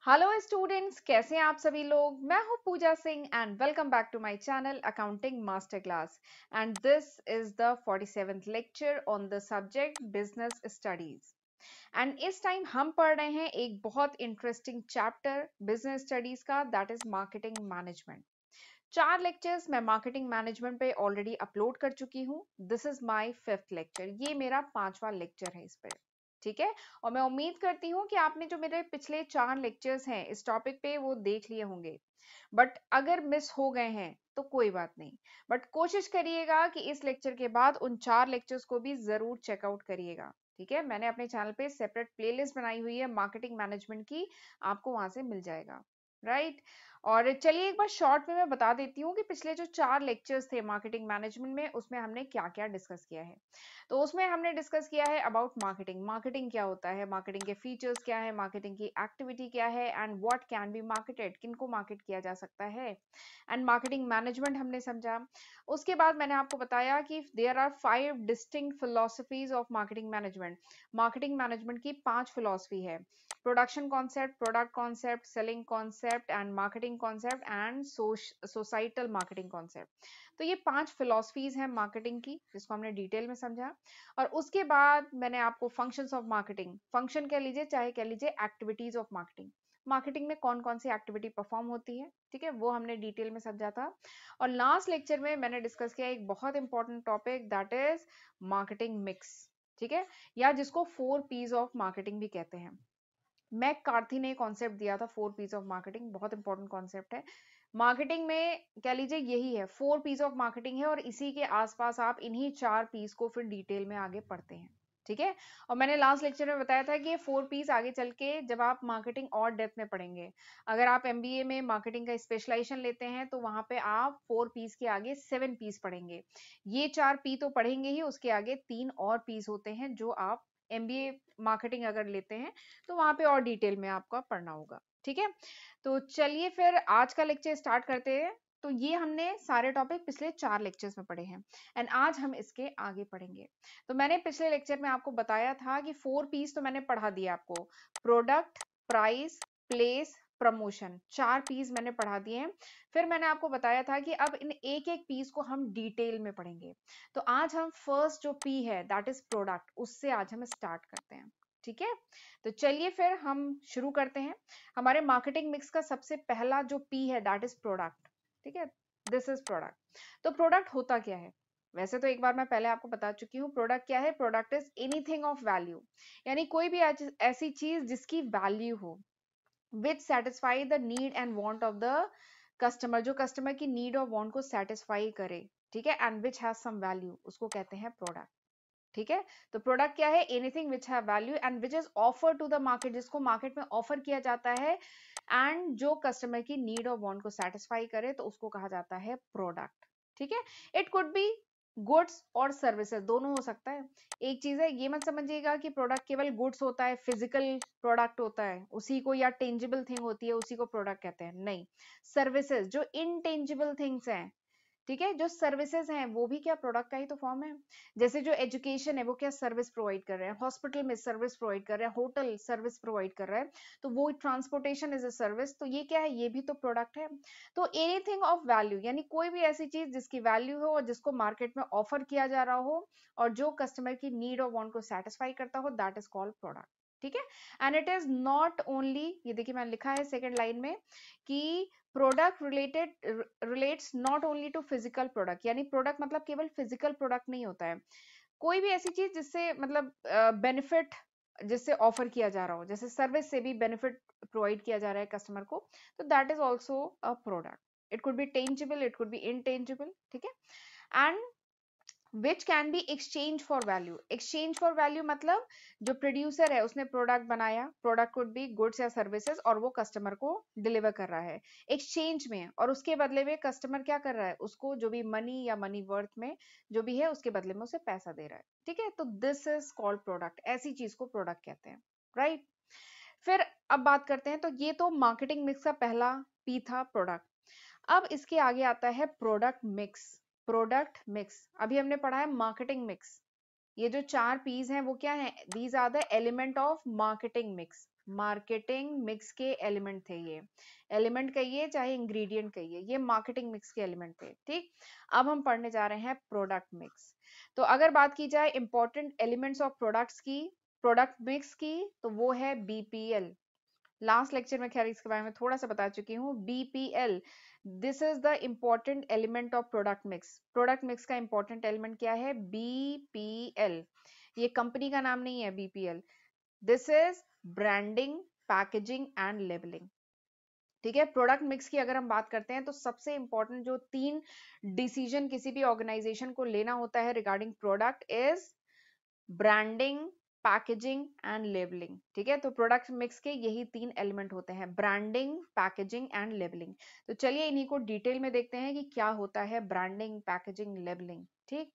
Hello students, कैसे हैं आप सभी लोग। मैं हूं Pooja Singh and welcome back to my channel accounting master class. And this is the 47th lecture on the subject business studies. And इस टाइम हम पढ़ रहे हैं एक बहुत इंटरेस्टिंग चैप्टर बिजनेस स्टडीज का, that is marketing management. 4 lectures मैं marketing management पे ऑलरेडी अपलोड कर चुकी हूँ। This is my 5th lecture, ये मेरा 5वां लेक्चर है इस पे। ठीक है, और मैं उम्मीद करती हूँ कि आपने जो मेरे पिछले 4 लेक्चर्स हैं इस टॉपिक पे वो देख लिए होंगे। बट अगर मिस हो गए हैं तो कोई बात नहीं, बट कोशिश करिएगा कि इस लेक्चर के बाद उन 4 लेक्चर्स को भी जरूर चेकआउट करिएगा। ठीक है, मैंने अपने चैनल पे सेपरेट प्लेलिस्ट बनाई हुई है मार्केटिंग मैनेजमेंट की, आपको वहां से मिल जाएगा। राइट। और चलिए एक बार शॉर्ट में मैं बता देती हूँ कि पिछले जो 4 लेक्चर्स थे मार्केटिंग मैनेजमेंट में उसमें हमने क्या क्या डिस्कस किया है। तो उसमें हमने डिस्कस किया है अबाउट मार्केटिंग, मार्केटिंग क्या होता है, मार्केटिंग के फीचर्स क्या है, मार्केटिंग की एक्टिविटी क्या है, and what can be marketed, किनको मार्केट किया जा सकता है, एंड मार्केटिंग मैनेजमेंट हमने समझा। उसके बाद मैंने आपको बताया कि there are 5 distinct philosophies of marketing management. Marketing management की 5 फिलोसफी है: production concept, product concept, selling concept and marketing concept and societal marketing concept. तो ये 5 फिलोसफीज हैं मार्केटिंग की, जिसको हमने डिटेल में समझा। और उसके बाद मैंने आपको फंक्शंस ऑफ मार्केटिंग, फंक्शन कह लीजिए चाहे कह लीजिए एक्टिविटीज ऑफ मार्केटिंग, मार्केटिंग में कौन कौन सी एक्टिविटी परफॉर्म होती है, ठीक है, वो हमने डिटेल में समझा था। और लास्ट लेक्चर में मैंने डिस्कस किया एक बहुत important topic, that is marketing mix. ठीक है, या जिसको 4 P's ऑफ मार्केटिंग भी कहते हैं। मैक कार्थी ने कॉन्सेप्ट दिया था 4 P's ऑफ मार्केटिंग, बहुत इंपॉर्टेंट कॉन्सेप्ट है मार्केटिंग में, कह लीजिए यही है 4 P's ऑफ मार्केटिंग है, और इसी के आसपास आप इन्हीं 4 P's को फिर डिटेल में आगे पढ़ते हैं। ठीक है, और मैंने लास्ट लेक्चर में बताया था कि ये 4 P's आगे चल के जब आप मार्केटिंग और डेप्थ में पढ़ेंगे, अगर आप एमबीए में मार्केटिंग का स्पेशलाइजेशन लेते हैं तो वहां पे आप 4 P's के आगे 7 P's पढ़ेंगे। ये 4 P तो पढ़ेंगे ही, उसके आगे 3 और P's होते हैं जो आप एमबीए मार्केटिंग अगर लेते हैं तो वहां पे और डिटेल में आपका पढ़ना होगा। ठीक है, तो चलिए फिर आज का लेक्चर स्टार्ट करते हैं। तो ये हमने सारे टॉपिक पिछले 4 लेक्चर्स में पढ़े हैं एंड आज हम इसके आगे पढ़ेंगे। तो मैंने पिछले लेक्चर में आपको बताया था कि 4 P's तो मैंने पढ़ा दिया आपको: product, price, place, promotion. 4 P's मैंने पढ़ा दिए हैं। फिर मैंने आपको बताया था कि अब इन एक एक पीस को हम डिटेल में पढ़ेंगे। तो आज हम फर्स्ट जो पी है दैट इज प्रोडक्ट, उससे आज हम स्टार्ट करते हैं। ठीक है, तो चलिए फिर हम शुरू करते हैं। हमारे मार्केटिंग मिक्स का सबसे पहला जो पी है दैट इज प्रोडक्ट। ठीक है, दिस इज प्रोडक्ट। तो प्रोडक्ट होता क्या है? वैसे तो एक बार मैं पहले आपको बता चुकी हूँ प्रोडक्ट क्या है। Product is anything of value, यानी कोई भी ऐसी चीज जिसकी वैल्यू हो, which satisfy the need and want of the customer, जो कस्टमर की नीड और वांट को सेटिस्फाई करे। ठीक है, and which has some value, उसको कहते हैं प्रोडक्ट। ठीक है, तो प्रोडक्ट क्या है? Anything which have value and which is offer to the market, जिसको मार्केट में ऑफर किया जाता है एंड जो कस्टमर की नीड और वांट को सेटिस्फाई करे, तो उसको कहा जाता है प्रोडक्ट। ठीक है, इट कुड बी गुड्स और सर्विसेज, दोनों हो सकता है। एक चीज है, ये मत समझिएगा कि प्रोडक्ट केवल गुड्स होता है, फिजिकल प्रोडक्ट होता है उसी को, या टेंजिबल थिंग होती है उसी को प्रोडक्ट कहते हैं, नहीं। सर्विसेज जो इनटेंजिबल थिंग्स हैं, ठीक है, जो सर्विसेज हैं वो भी क्या प्रोडक्ट का ही तो फॉर्म है। जैसे जो एजुकेशन है वो क्या सर्विस प्रोवाइड कर रहे हैं, हॉस्पिटल में सर्विस प्रोवाइड कर रहे हैं, होटल सर्विस प्रोवाइड कर रहा है, तो वो ट्रांसपोर्टेशन इज अ सर्विस, तो ये क्या है? ये भी तो प्रोडक्ट है। तो एनीथिंग ऑफ वैल्यू, यानी कोई भी ऐसी चीज जिसकी वैल्यू हो और जिसको मार्केट में ऑफर किया जा रहा हो और जो कस्टमर की नीड और वांट को सेटिस्फाई करता हो, दैट इज कॉल्ड प्रोडक्ट। ठीक है, and it is not only, ये देखिए मैंने लिखा है सेकेंड लाइन में कि product relates not only to physical product, यानी प्रोडक्ट मतलब केवल फिजिकल प्रोडक्ट नहीं होता है, कोई भी ऐसी चीज जिससे मतलब बेनिफिट, जिससे ऑफर किया जा रहा हो, जैसे सर्विस से भी बेनिफिट प्रोवाइड किया जा रहा है कस्टमर को, तो that is also a product. It could be tangible, it could be intangible. ठीक है, and which can be exchange for value. Exchange for value मतलब जो प्रोड्यूसर है उसने प्रोडक्ट बनाया, प्रोडक्ट कुड बी गुड्स या सर्विसेज, और वो कस्टमर को डिलीवर कर रहा है एक्सचेंज में, और उसके बदले में कस्टमर क्या कर रहा है? उसको जो भी मनी या मनी वर्थ में जो भी है उसके बदले में उसे पैसा दे रहा है। ठीक है, तो दिस इज कॉल्ड प्रोडक्ट, ऐसी चीज को प्रोडक्ट कहते हैं। राइट, फिर अब बात करते हैं, तो ये तो मार्केटिंग मिक्स का पहला पी था, प्रोडक्ट। अब इसके आगे आता है प्रोडक्ट मिक्स। प्रोडक्ट मिक्स अभी हमने पढ़ा है मार्केटिंग मिक्स। ये जो 4 P's हैं वो क्या है? These are the element of marketing mix. Marketing mix के एलिमेंट थे ये। एलिमेंट कहिए चाहे इंग्रेडिएंट कहिए, ये मार्केटिंग मिक्स के एलिमेंट थे। ठीक, अब हम पढ़ने जा रहे हैं प्रोडक्ट मिक्स। तो अगर बात की जाए इंपॉर्टेंट एलिमेंट्स ऑफ प्रोडक्ट्स की, प्रोडक्ट मिक्स की, तो वो है बीपीएल। लास्ट लेक्चर में खैर इसके बारे में थोड़ा सा बता चुकी हूँ। BPL, this is the important element of product mix. Product mix का इंपॉर्टेंट एलिमेंट क्या है? बीपीएल। ये कंपनी का नाम नहीं है BPL, this is branding, packaging and labelling. ठीक है, प्रोडक्ट मिक्स की अगर हम बात करते हैं तो सबसे इंपॉर्टेंट जो 3 डिसीजन किसी भी ऑर्गेनाइजेशन को लेना होता है regarding product is branding, packaging and labelling. ठीक है, तो प्रोडक्ट मिक्स के यही 3 एलिमेंट होते हैं, ब्रांडिंग, पैकेजिंग एंड लेबलिंग। तो चलिए इन्हीं को डिटेल में देखते हैं कि क्या होता है ब्रांडिंग, पैकेजिंग, लेबलिंग। ठीक,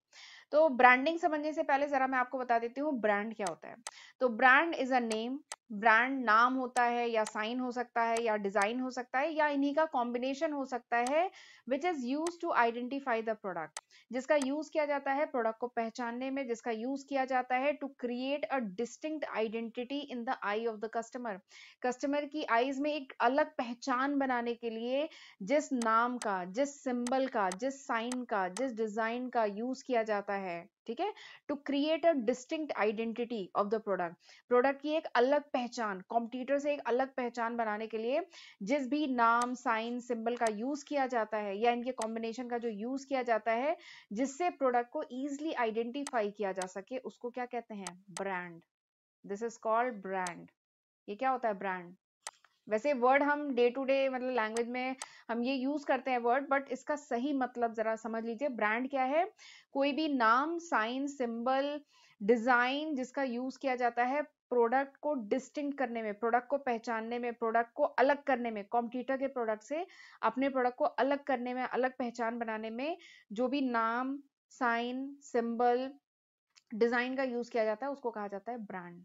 तो ब्रांडिंग समझने से पहले जरा मैं आपको बता देती हूँ ब्रांड क्या होता है। तो brand is a name, brand नाम होता है या साइन हो सकता है या डिजाइन हो सकता है या इन्हीं का कॉम्बिनेशन हो सकता है, which is use to identify the product, जिसका यूज किया जाता है प्रोडक्ट को पहचानने में, जिसका यूज किया जाता है to create a distinct identity in the eye of the customer. Customer की आईज में एक अलग पहचान बनाने के लिए जिस नाम का, जिस सिंबल का, जिस साइन का, जिस डिजाइन का यूज किया जाता है, ठीक है, to create a distinct identity of the product, product की एक अलग पहचान, कॉम्पिटिटर से एक अलग पहचान बनाने के लिए जिस भी नाम, साइन, सिंबल का यूज किया जाता है या इनके कॉम्बिनेशन का जो यूज किया जाता है जिससे प्रोडक्ट को इजीली आइडेंटिफाई किया जा सके, उसको क्या कहते हैं? Brand. This is called brand. ये क्या होता है? ब्रांड। वैसे वर्ड हम डे टू डे मतलब लैंग्वेज में हम ये यूज करते हैं वर्ड, बट इसका सही मतलब जरा समझ लीजिए। ब्रांड क्या है? कोई भी नाम, साइन, सिंबल, डिजाइन जिसका यूज किया जाता है प्रोडक्ट को डिस्टिंक्ट करने में, प्रोडक्ट को पहचानने में, प्रोडक्ट को अलग करने में, कॉम्पिटिटर के प्रोडक्ट से अपने प्रोडक्ट को अलग करने में, अलग पहचान बनाने में जो भी नाम, साइन, सिंबल, डिजाइन का यूज किया जाता है उसको कहा जाता है ब्रांड।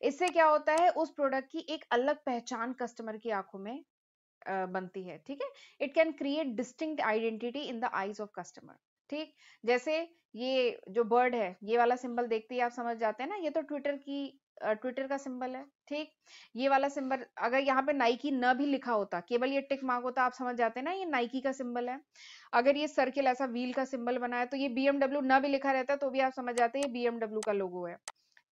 इससे क्या होता है? उस प्रोडक्ट की एक अलग पहचान कस्टमर की आंखों में बनती है। ठीक है, it can create distinct identity in the eyes of customer. ठीक, जैसे ये जो बर्ड है, ये वाला सिंबल देखते ही आप समझ जाते हैं ना, ये तो ट्विटर का सिंबल है। ठीक, ये वाला सिंबल अगर यहाँ पे नाइकी न भी लिखा होता, केवल ये टिक मार्क होता, आप समझ जाते हैं ना ये नाइकी का सिंबल है। अगर ये सर्किल ऐसा व्हील का सिंबल बना है तो ये बीएमडब्ल्यू न भी लिखा रहता तो भी आप समझ जाते हैं ये बीएमडब्ल्यू का लोगो है।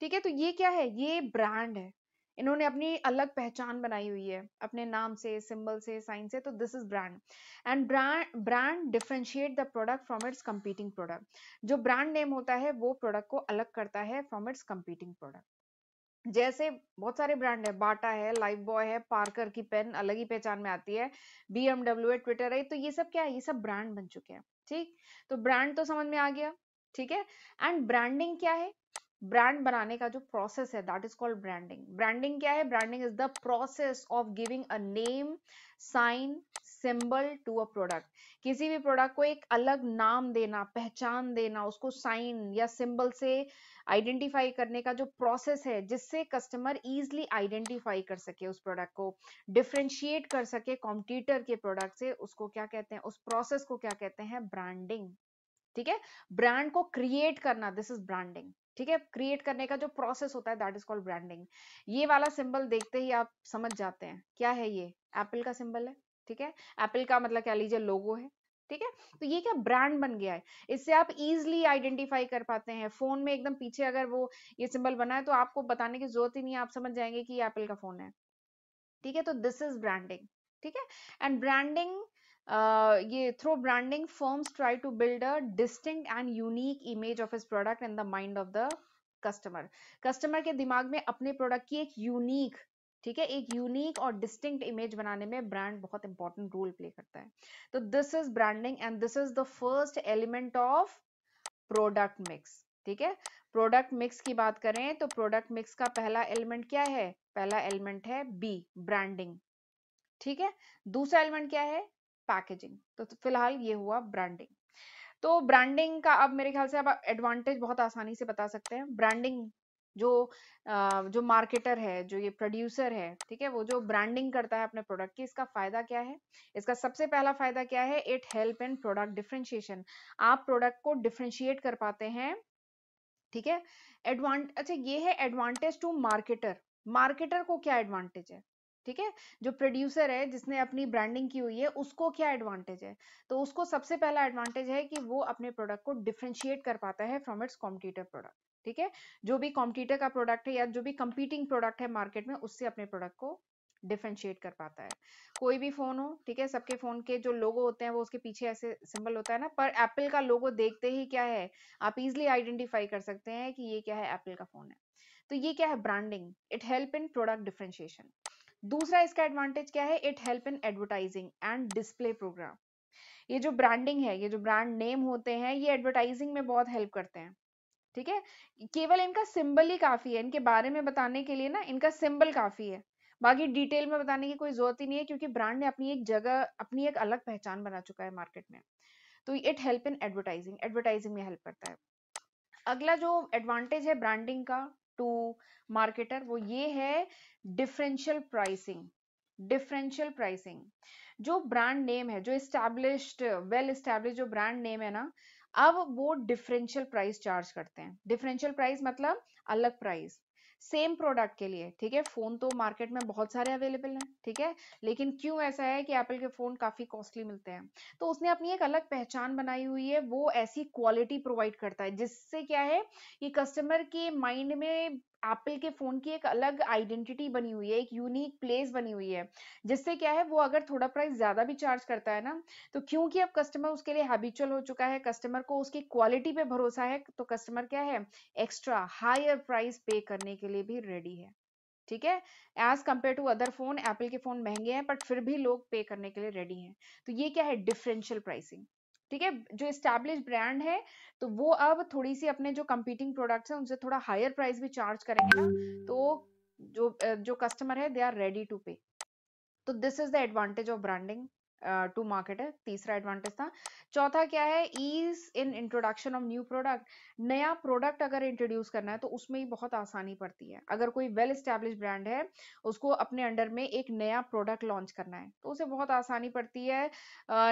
ठीक है, तो ये क्या है? ये ब्रांड है। इन्होंने अपनी अलग पहचान बनाई हुई है अपने नाम से, सिंबल से, साइन से, तो this is brand. And brand differentiate the product from its competing product. जो ब्रांड नेम होता है वो प्रोडक्ट को अलग करता है फ्रॉम इट्स कंपीटिंग प्रोडक्ट। जैसे बहुत सारे ब्रांड है, बाटा है, लाइफ बॉय है, पार्कर की पेन अलग ही पहचान में आती है, बीएमडब्ल्यू है, ट्विटर है, तो ये सब क्या है? ये सब ब्रांड बन चुके हैं। ठीक, तो ब्रांड तो समझ में आ गया। ठीक है, एंड ब्रांडिंग क्या है? ब्रांड बनाने का जो प्रोसेस है that is called branding. Branding क्या है? Branding is the process of giving a name, sign, symbol to a product. किसी भी प्रोडक्ट को एक अलग नाम देना, पहचान देना, उसको साइन या सिंबल से आइडेंटिफाई करने का जो प्रोसेस है जिससे कस्टमर इजीली आइडेंटिफाई कर सके उस प्रोडक्ट को, डिफरेंशिएट कर सके कॉम्पिटिटर के प्रोडक्ट से, उसको क्या कहते हैं? उस प्रोसेस को क्या कहते हैं? ब्रांडिंग। ठीक है, ब्रांड को क्रिएट करना, दिस इज ब्रांडिंग। ठीक है, क्रिएट करने का जो प्रोसेस होता है दैट इज कॉल्ड ब्रांडिंग। ये वाला सिंबल देखते ही आप समझ जाते हैं क्या है? ये एप्पल का सिंबल है। ठीक है, एप्पल का मतलब क्या लीजिए लोगो है। ठीक है, तो ये क्या ब्रांड बन गया है, इससे आप इजीली आइडेंटिफाई कर पाते हैं। फोन में एकदम पीछे अगर वो ये सिंबल बना है तो आपको बताने की जरूरत ही नहीं है, आप समझ जाएंगे कि ये एप्पल का फोन है। ठीक है, तो दिस इज ब्रांडिंग। ठीक है, एंड ब्रांडिंग ये through branding firms try to build a distinct and unique image of his product in the mind of the customer. Customer के दिमाग में अपने प्रोडक्ट की एक यूनिक, ठीक है, एक यूनिक और डिस्टिंक्ट इमेज बनाने में ब्रांड बहुत इंपॉर्टेंट रोल प्ले करता है। तो this is branding and this is the first element of product mix. ठीक है, प्रोडक्ट मिक्स की बात करें तो प्रोडक्ट मिक्स का पहला एलिमेंट क्या है? पहला एलिमेंट है बी, ब्रांडिंग। ठीक है, दूसरा एलिमेंट क्या है? पैकेजिंग। तो फिलहाल ये हुआ ब्रांडिंग। तो ब्रांडिंग का अब मेरे ख्याल से अब एडवांटेज बहुत आसानी से बता सकते हैं। ब्रांडिंग जो जो मार्केटर है, जो ये प्रोड्यूसर है, ठीक है, वो जो ब्रांडिंग करता है अपने प्रोडक्ट की, इसका फायदा क्या है? इसका सबसे पहला फायदा क्या है? It help in product differentiation. आप प्रोडक्ट को डिफरेंशिएट कर पाते हैं। ठीक है, अच्छा ये है एडवांटेज टू मार्केटर। मार्केटर को क्या एडवांटेज है, ठीक है, जो प्रोड्यूसर है जिसने अपनी ब्रांडिंग की हुई है उसको क्या एडवांटेज है, तो उसको सबसे पहला एडवांटेज है कि वो अपने प्रोडक्ट को डिफरेंशिएट कर पाता है फ्रॉम इट्स कॉम्पिटिटर प्रोडक्ट, ठीक है, जो भी कॉम्पिटिटर का प्रोडक्ट है या जो भी कंपीटिंग प्रोडक्ट है मार्केट में उससे अपने प्रोडक्ट को डिफरेंशिएट कर पाता है। कोई भी फोन हो, ठीक है, सबके फोन के जो लोगो होते हैं वो उसके पीछे ऐसे सिंबल होता है ना, पर एप्पल का लोगो देखते ही क्या है, आप इजिली आइडेंटिफाई कर सकते हैं कि ये क्या है, एप्पल का फोन है। तो ये क्या है, branding, it help in product differentiation. दूसरा इसका एडवांटेज क्या है, it help in advertising and display program. ये जो ब्रांडिंग है, ये जो ब्रांड नेम होते हैं, ये एडवर्टाइजिंग में बहुत हेल्प करते हैं, ठीक है, केवल इनका सिंबल ही काफी है, इनके बारे में बताने के लिए ना इनका सिंबल काफी है, बाकी डिटेल में बताने की कोई जरूरत ही नहीं है, क्योंकि ब्रांड ने अपनी एक जगह, अपनी एक अलग पहचान बना चुका है मार्केट में। तो it help in advertising, advertising में हेल्प करता है। अगला जो एडवांटेज है ब्रांडिंग का टू मार्केटर, वो ये है डिफरेंशियल प्राइसिंग। डिफरेंशियल प्राइसिंग, जो ब्रांड नेम है, जो एस्टैब्लिश्ड, वेल एस्टैब्लिश जो ब्रांड नेम है ना, अब वो डिफरेंशियल प्राइस चार्ज करते हैं। डिफरेंशियल प्राइस मतलब अलग प्राइस, सेम प्रोडक्ट के लिए, ठीक है, फोन तो मार्केट में बहुत सारे अवेलेबल हैं, ठीक है, लेकिन क्यों ऐसा है कि एप्पल के फोन काफी कॉस्टली मिलते हैं, तो उसने अपनी एक अलग पहचान बनाई हुई है, वो ऐसी क्वालिटी प्रोवाइड करता है जिससे क्या है, कि कस्टमर के माइंड में एप्पल के फोन की एक अलग आइडेंटिटी बनी हुई है, एक यूनिक प्लेस बनी हुई है, जिससे क्या है, वो अगर थोड़ा प्राइस ज्यादा भी चार्ज करता है ना, तो क्योंकि अब कस्टमर उसके लिए हैबिचुअल हो चुका है, कस्टमर को उसकी क्वालिटी पे भरोसा है, तो कस्टमर क्या है, एक्स्ट्रा हायर प्राइस पे करने के लिए भी रेडी है, ठीक है, as compare to other phone, Apple के फोन महंगे हैं बट फिर भी लोग पे करने के लिए रेडी हैं। तो ये क्या है, डिफरेंशियल प्राइसिंग, ठीक है, जो एस्टैब्लिश ब्रांड है, तो वो अब थोड़ी सी अपने जो कंपीटिंग प्रोडक्ट्स हैं उनसे थोड़ा हायर प्राइस भी चार्ज करेंगे ना, तो जो कस्टमर है they are ready to pay. तो this is the advantage of branding to marketer, तीसरा एडवांटेज था। चौथा क्या है, ease in introduction of new product. नया प्रोडक्ट अगर इंट्रोड्यूस करना है तो उसमें ही बहुत आसानी पड़ती है। अगर कोई वेल एस्टैब्लिश ब्रांड है, उसको अपने अंडर में एक नया प्रोडक्ट लॉन्च करना है तो उसे बहुत आसानी पड़ती है।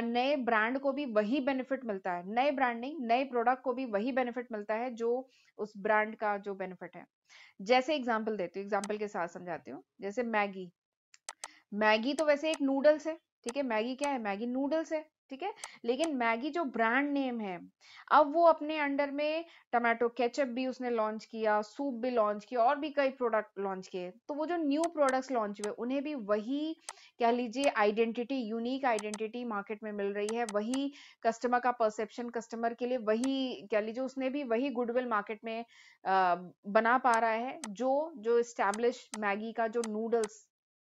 नए ब्रांड को भी वही बेनिफिट मिलता है, नए ब्रांडिंग नए प्रोडक्ट को भी वही बेनिफिट मिलता है जो उस ब्रांड का जो बेनिफिट है। जैसे एग्जाम्पल देती हूँ, एग्जाम्पल के साथ समझाती हूँ, जैसे मैगी। मैगी तो वैसे एक नूडल्स है, ठीक है, मैगी क्या है, मैगी नूडल्स है, ठीक है, लेकिन मैगी जो ब्रांड नेम है, अब वो अपने अंडर में टमाटो केचप भी उसने लॉन्च किया, सूप भी लॉन्च किया, और भी कई प्रोडक्ट लॉन्च किए, तो वो जो न्यू प्रोडक्ट्स लॉन्च हुए उन्हें भी वही कह लीजिए आइडेंटिटी, यूनिक आइडेंटिटी मार्केट में मिल रही है, वही कस्टमर का परसेप्शन, कस्टमर के लिए वही कह लीजिए, उसने भी वही गुडविल मार्केट में बना पा रहा है, जो जो एस्टैब्लिश मैगी का जो नूडल्स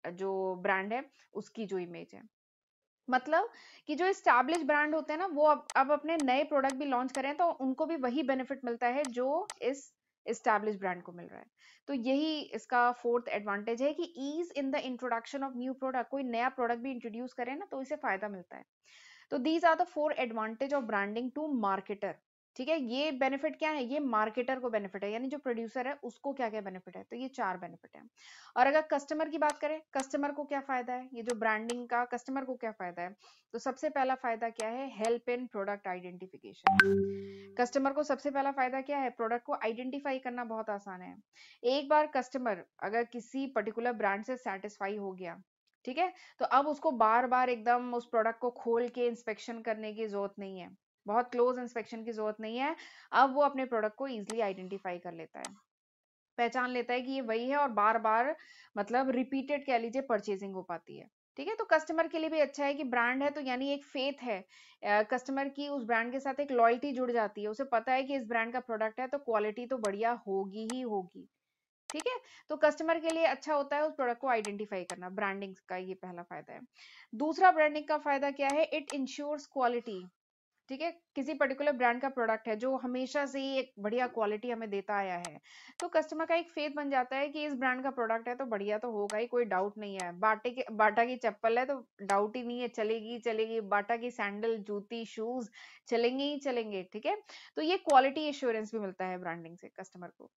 जो ब्रांड है उसकी जो इमेज है। मतलब कि जो एस्टैब्लिश ब्रांड होते हैं ना, वो अब अपने नए प्रोडक्ट भी लॉन्च करें तो उनको भी वही बेनिफिट मिलता है जो इस एस्टैब्लिश ब्रांड को मिल रहा है। तो यही इसका फोर्थ एडवांटेज है कि ease in the introduction of new product, कोई नया प्रोडक्ट भी इंट्रोड्यूस करें ना तो इसे फायदा मिलता है। तो these are the 4 advantage of branding to marketer, ठीक है, ये बेनिफिट क्या है, ये मार्केटर को बेनिफिट है, यानी जो प्रोड्यूसर है उसको क्या क्या बेनिफिट है, तो ये 4 बेनिफिट है। और अगर कस्टमर की बात करें, कस्टमर को क्या फायदा है, ये जो ब्रांडिंग का कस्टमर को क्या फायदा है, तो सबसे पहला फायदा क्या है, help in product identification. Customer को सबसे पहला फायदा क्या है, प्रोडक्ट को आइडेंटिफाई करना बहुत आसान है। एक बार कस्टमर अगर किसी पर्टिकुलर ब्रांड से सेटिस्फाई हो गया, ठीक है, तो अब उसको बार बार एकदम उस प्रोडक्ट को खोल के इंस्पेक्शन करने की जरूरत नहीं है, बहुत क्लोज इंस्पेक्शन की जरूरत नहीं है। अब वो अपने प्रोडक्ट को इजिली आइडेंटिफाई कर लेता है, पहचान लेता है कि ये वही है, और बार बार मतलब रिपीटेड कह लीजिए परचेजिंग हो पाती है, ठीक है। तो कस्टमर के लिए भी अच्छा है कि ब्रांड है तो यानी एक फेथ है, कस्टमर की उस ब्रांड के साथ एक लॉयल्टी जुड़ जाती है, उसे पता है कि इस ब्रांड का प्रोडक्ट है तो क्वालिटी तो बढ़िया होगी ही होगी, ठीक है। तो कस्टमर के लिए अच्छा होता है उस प्रोडक्ट को आइडेंटिफाई करना, ब्रांडिंग का ये पहला फायदा है। दूसरा ब्रांडिंग का फायदा क्या है, इट इंश्योर्स क्वालिटी, ठीक है, किसी पर्टिकुलर ब्रांड का प्रोडक्ट है जो हमेशा से ही एक बढ़िया क्वालिटी हमें देता आया है, तो कस्टमर का एक फेथ बन जाता है कि इस ब्रांड का प्रोडक्ट है तो बढ़िया तो होगा ही, कोई डाउट नहीं है। बाटा की चप्पल है तो डाउट ही नहीं है, चलेगी चलेगी, बाटा की सैंडल जूती शूज चलेंगे ही चलेंगे, ठीक है। तो ये क्वालिटी एश्योरेंस भी मिलता है ब्रांडिंग से कस्टमर को।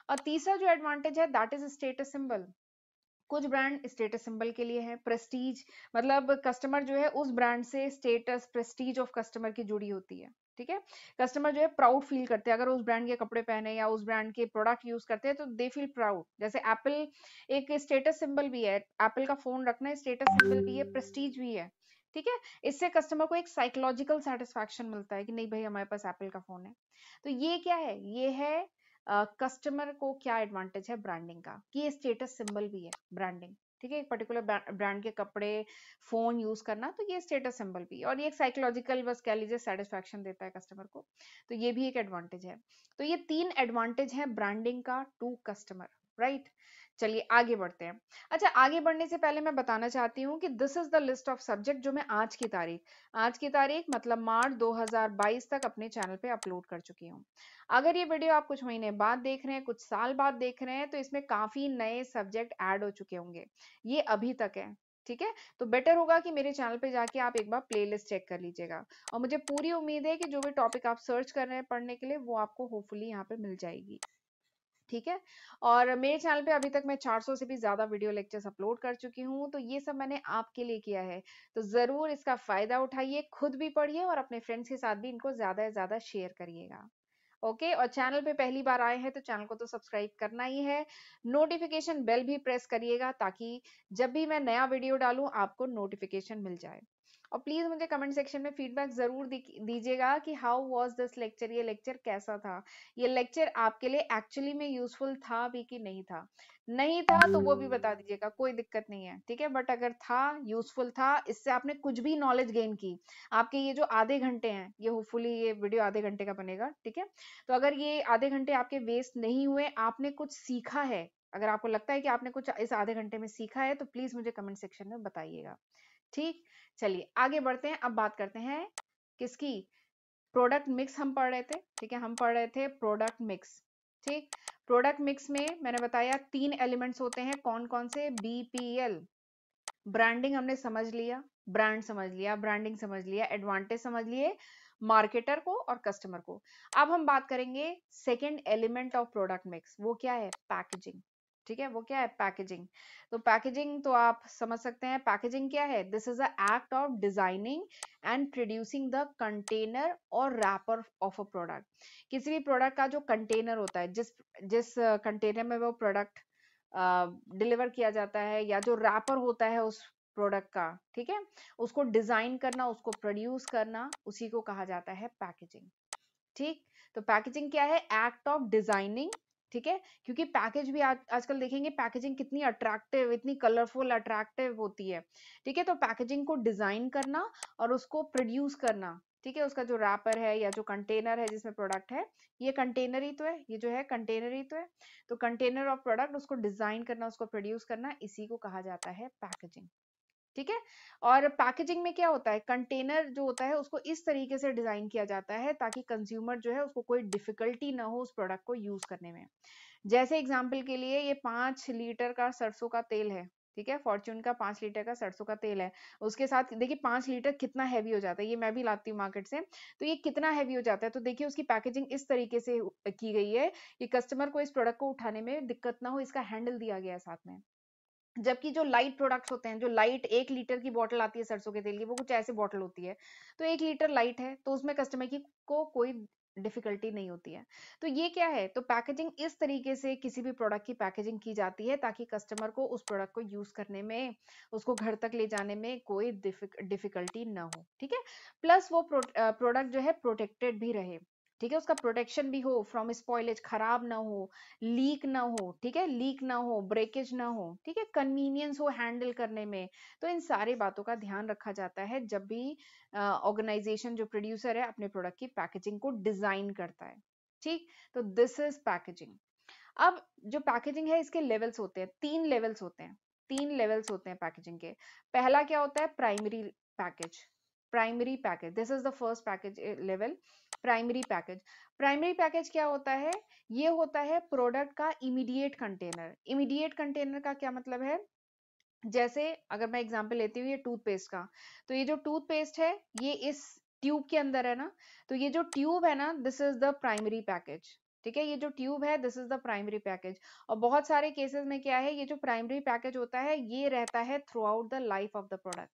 और तीसरा जो एडवांटेज है दैट इज स्टेटस सिंबल। कुछ ब्रांड स्टेटस सिंबल के लिए है, प्रेस्टीज, मतलब कस्टमर जो है उस ब्रांड से स्टेटस प्रेस्टीज ऑफ कस्टमर की जुड़ी होती है, ठीक है, कस्टमर जो है प्राउड फील करते हैं अगर उस ब्रांड के कपड़े पहने या उस ब्रांड के प्रोडक्ट यूज करते हैं, तो दे फील प्राउड। जैसे एप्पल एक स्टेटस सिंबल भी है, एप्पल का फोन रखना स्टेटस सिंबल भी है, प्रेस्टीज भी है। ठीक है, इससे कस्टमर को एक साइकोलॉजिकल सेटिस्फैक्शन मिलता है कि नहीं भाई हमारे पास एप्पल का फोन है। तो ये क्या है, ये है कस्टमर को क्या एडवांटेज है ब्रांडिंग का, कि ये स्टेटस सिंबल भी है ब्रांडिंग। ठीक है, एक पर्टिकुलर ब्रांड के कपड़े फोन यूज करना, तो ये स्टेटस सिंबल भी, और ये एक साइकोलॉजिकल बस कह लीजिए सेटिस्फैक्शन देता है कस्टमर को। तो ये भी एक एडवांटेज है। तो ये 3 एडवांटेज है ब्रांडिंग का टू कस्टमर, राइट। चलिए आगे बढ़ते हैं। अच्छा, आगे बढ़ने से पहले मैं बताना चाहती हूँ कि this is the list of subject जो मैं आज की तारीख मतलब मार्च 2022 तक अपने चैनल पे अपलोड कर चुकी हूँ। अगर ये वीडियो आप कुछ महीने बाद देख रहे हैं, कुछ साल बाद देख रहे हैं, तो इसमें काफी नए सब्जेक्ट ऐड हो चुके होंगे, ये अभी तक है। ठीक है, तो बेटर होगा कि मेरे चैनल पे जाके आप एक बार प्लेलिस्ट चेक कर लीजिएगा, और मुझे पूरी उम्मीद है कि जो भी टॉपिक आप सर्च कर रहे हैं पढ़ने के लिए, वो आपको होपफुली यहाँ पे मिल जाएगी। ठीक है, और मेरे चैनल पे अभी तक मैं 400 से भी ज्यादा वीडियो लेक्चर्स अपलोड कर चुकी हूँ, तो ये सब मैंने आपके लिए किया है। तो जरूर इसका फायदा उठाइए, खुद भी पढ़िए और अपने फ्रेंड्स के साथ भी इनको ज्यादा से ज्यादा शेयर करिएगा। ओके, और चैनल पे पहली बार आए हैं तो चैनल को तो सब्सक्राइब करना ही है, नोटिफिकेशन बेल भी प्रेस करिएगा ताकि जब भी मैं नया वीडियो डालूं आपको नोटिफिकेशन मिल जाए। और प्लीज मुझे कमेंट सेक्शन में फीडबैक जरूर दीजिएगा कि हाउ वाज दिस लेक्चर, ये लेक्चर कैसा था, ये लेक्चर आपके लिए एक्चुअली में यूजफुल था भी कि नहीं था। नहीं था तो वो भी बता दीजिएगा, कोई दिक्कत नहीं है। ठीक है, बट अगर था, यूजफुल था, इससे आपने कुछ भी नॉलेज गेन की, आपके ये जो आधे घंटे हैं, ये होपफुली ये वीडियो आधे घंटे का बनेगा। ठीक है, तो अगर ये आधे घंटे आपके वेस्ट नहीं हुए, आपने कुछ सीखा है, अगर आपको लगता है कि आपने कुछ इस आधे घंटे में सीखा है, तो प्लीज मुझे कमेंट सेक्शन में बताइएगा। ठीक, चलिए आगे बढ़ते हैं। अब बात करते हैं किसकी, प्रोडक्ट मिक्स हम पढ़ रहे थे। ठीक है, हम पढ़ रहे थे प्रोडक्ट मिक्स। ठीक, प्रोडक्ट मिक्स में मैंने बताया 3 एलिमेंट्स होते हैं, कौन कौन से, बीपीएल, ब्रांडिंग हमने समझ लिया, ब्रांड समझ लिया, ब्रांडिंग समझ लिया, एडवांटेज समझ लिए मार्केटर को और कस्टमर को। अब हम बात करेंगे second element of product mix, वो क्या है, पैकेजिंग। ठीक है, वो क्या है, पैकेजिंग। तो पैकेजिंग तो आप समझ सकते हैं, पैकेजिंग क्या है, this is a act of designing and producing the container और रैपर ऑफ अ प्रोडक्ट। किसी भी प्रोडक्ट का जो कंटेनर होता है, जिस जिस कंटेनर में वो प्रोडक्ट डिलीवर किया जाता है, या जो रैपर होता है उस प्रोडक्ट का, ठीक है, उसको डिजाइन करना, उसको प्रोड्यूस करना, उसी को कहा जाता है पैकेजिंग। ठीक, तो पैकेजिंग क्या है, एक्ट ऑफ डिजाइनिंग। ठीक है, क्योंकि पैकेज भी आजकल देखेंगे पैकेजिंग कितनी अट्रैक्टिव, इतनी कलरफुल अट्रैक्टिव होती है। ठीक है, तो पैकेजिंग को डिजाइन करना और उसको प्रोड्यूस करना। ठीक है, उसका जो रैपर है या जो कंटेनर है जिसमें प्रोडक्ट है, ये कंटेनर ही तो है, ये जो है कंटेनर ही तो है। तो कंटेनर ऑफ प्रोडक्ट, उसको डिजाइन करना, उसको प्रोड्यूस करना, इसी को कहा जाता है पैकेजिंग। ठीक है, और पैकेजिंग में क्या होता है, कंटेनर जो होता है उसको इस तरीके से डिजाइन किया जाता है ताकि कंज्यूमर जो है उसको कोई डिफिकल्टी ना हो उस प्रोडक्ट को यूज करने में। जैसे एग्जांपल के लिए ये 5 लीटर का सरसों का तेल है। ठीक है, फॉर्च्यून का 5 लीटर का सरसों का तेल है, उसके साथ देखिए 5 लीटर कितना हैवी हो जाता है, ये मैं भी लाती हूँ मार्केट से, तो ये कितना हैवी हो जाता है। तो देखिए उसकी पैकेजिंग इस तरीके से की गई है कि कस्टमर को इस प्रोडक्ट को उठाने में दिक्कत ना हो, इसका हैंडल दिया गया है साथ में। जबकि जो लाइट प्रोडक्ट्स होते हैं, जो लाइट 1 लीटर की बोतल आती है सरसों के तेल की, वो कुछ ऐसे बोतल होती है, तो 1 लीटर लाइट है, तो उसमें कस्टमर की को कोई डिफिकल्टी नहीं होती है। तो ये क्या है, तो पैकेजिंग इस तरीके से किसी भी प्रोडक्ट की पैकेजिंग की जाती है ताकि कस्टमर को उस प्रोडक्ट को यूज करने में, उसको घर तक ले जाने में कोई डिफिकल्टी ना हो। ठीक है, प्लस वो प्रोडक्ट जो है प्रोटेक्टेड भी रहे। ठीक है, उसका प्रोटेक्शन भी हो, फ्रॉम स्पॉइलेज, खराब ना हो, लीक ना हो। ठीक है, लीक ना हो, ब्रेकेज ना हो। ठीक है, कन्वीनियंस हो हैंडल करने में। तो इन सारी बातों का ध्यान रखा जाता है जब भी ऑर्गेनाइजेशन जो प्रोड्यूसर है अपने प्रोडक्ट की पैकेजिंग को डिजाइन करता है। ठीक, तो दिस इज पैकेजिंग। अब जो पैकेजिंग है इसके लेवल्स होते हैं, 3 लेवल्स होते हैं, 3 लेवल्स होते हैं पैकेजिंग के। पहला क्या होता है, primary package. Primary package, this is the first package level, primary package. Primary package क्या होता है, ये होता है प्रोडक्ट का इमीडिएट कंटेनर। इमीडिएट कंटेनर का क्या मतलब है, जैसे अगर मैं एग्जांपल लेती हूँ ये टूथपेस्ट का, तो ये जो टूथपेस्ट है ये इस ट्यूब के अंदर है ना, तो ये जो ट्यूब है ना, this is the primary package. ठीक है, ये जो ट्यूब है this is the primary package. और बहुत सारे केसेस में क्या है, ये जो प्राइमरी पैकेज होता है ये रहता है through out the life of the product,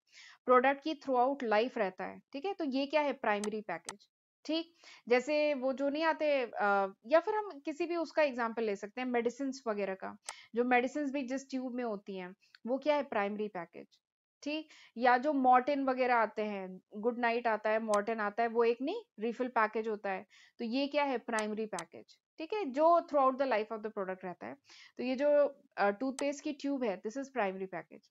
product की थ्रू आउट लाइफ रहता है। ठीक है, तो ये क्या है, प्राइमरी पैकेज। ठीक, जैसे वो जो नहीं आते या फिर हम किसी भी उसका एग्जांपल ले सकते हैं, मेडिसिन वगैरह का। जो मेडिसिन भी जिस ट्यूब में होती हैं वो क्या है, प्राइमरी पैकेज। ठीक, या जो मॉर्टिन वगैरह आते हैं, गुड नाइट आता है, मॉर्टिन आता है, वो एक नहीं रिफिल पैकेज होता है, तो ये क्या है, प्राइमरी पैकेज। ठीक है, जो through out the life of the product रहता है। तो ये जो टूथपेस्ट की ट्यूब है, this is primary package.